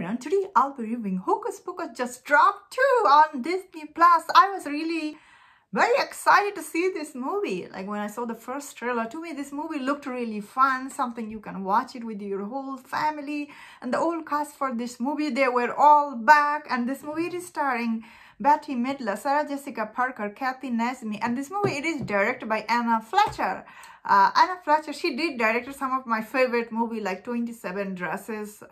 everyone, today I'll be reviewing Hocus Pocus just dropped 2 on Disney Plus. I was really very excited to see this movie. Like when I saw the first trailer, to me this movie looked really fun, something you can watch it with your whole family. And the old cast for this movie, they were all back, and this movie is starring Betty Midler, Sarah Jessica Parker, Kathy Nesme, and this movie it is directed by Anna Fletcher. Anna Fletcher, she did direct some of my favorite movie like 27 Dresses,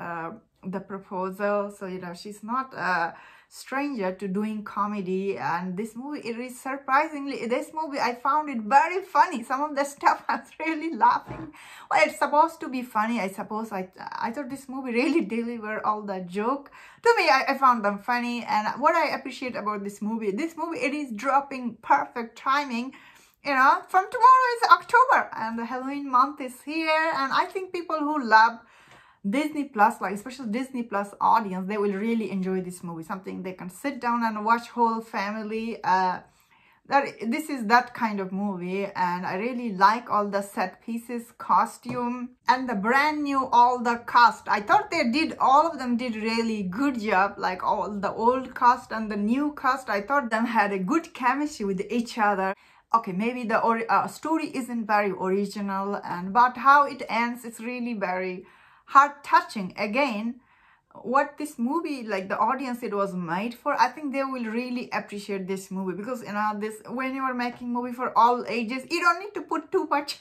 The Proposal. So she's not a stranger to doing comedy, and this movie it is surprisingly, this movie I found it very funny. Some of the stuff I was really laughing. Well, it's supposed to be funny, I suppose. I thought this movie really delivered all the joke. To me, I found them funny, and what I appreciate about this movie it is dropping perfect timing. From tomorrow is October and the Halloween month is here, and I think people who love Disney Plus, like especially Disney Plus audience, they will really enjoy this movie. Something they can sit down and watch whole family. This is that kind of movie, and I really like all the set pieces, costume, and the brand new all the cast. I thought all of them did really good job. Like all the old cast and the new cast, I thought them had a good chemistry with each other. Okay, maybe the story isn't very original, but how it ends, it's really very heart-touching. Again, what this movie, like the audience it was made for, I think they will really appreciate this movie, because when you are making movie for all ages, you don't need to put too much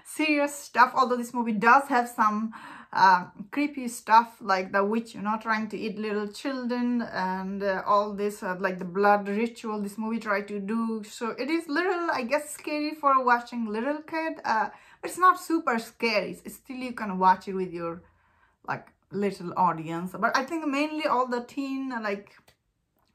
serious stuff. Although this movie does have some creepy stuff, like the witch trying to eat little children, and all this like the blood ritual this movie tried to do. So it is little, I guess, scary for watching little kid. But it's not super scary. It's still you can watch it with your like little audience. But I think mainly all the teen, like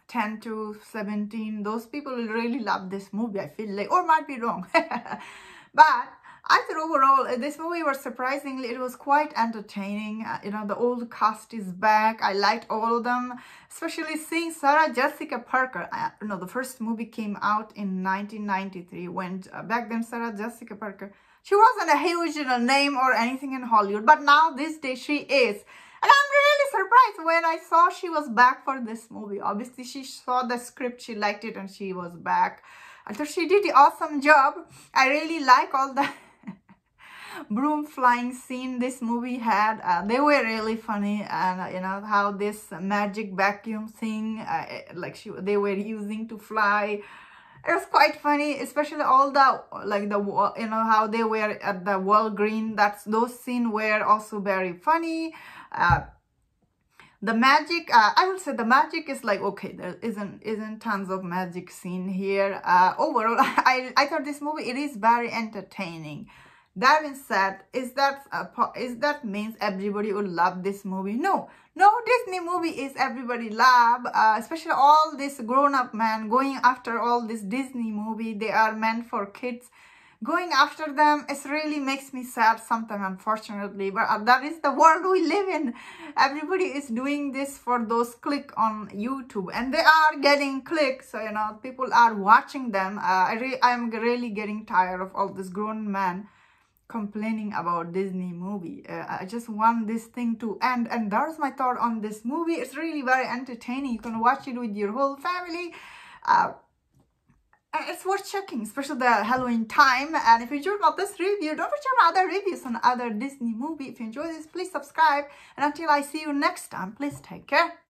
10 to 17, those people will really love this movie, I feel like, or might be wrong. But I thought overall, this movie was surprisingly, it was quite entertaining. The old cast is back. I liked all of them, especially seeing Sarah Jessica Parker. The first movie came out in 1993, when back then Sarah Jessica Parker, she wasn't a huge name or anything in Hollywood, but now this day she is. And I'm really surprised when I saw she was back for this movie. Obviously, she saw the script, she liked it, and she was back. I thought she did an awesome job. I really like all the broom flying scene this movie had. They were really funny, and how this magic vacuum thing they were using to fly, it was quite funny. Especially all the how they were at the Walgreens, those scenes were also very funny. The magic, I would say the magic is like, okay, there isn't tons of magic scene here. Overall, I thought this movie it is very entertaining. That being said, is that means everybody will love this movie? No Disney movie is everybody love, especially all this grown-up man going after all this Disney movie. They are meant for kids. Going after them, it really makes me sad sometimes, unfortunately. But that is the world we live in. Everybody is doing this for those click on YouTube, and they are getting clicks. So people are watching them. I am really getting tired of all this grown man complaining about Disney movie. I just want this thing to end, and that's my thought on this movie. It's really very entertaining. You can watch it with your whole family. It's worth checking, especially the Halloween time. And if you enjoyed this review, don't forget my other reviews on other Disney movie. If you enjoy this, please subscribe, and until I see you next time, please take care.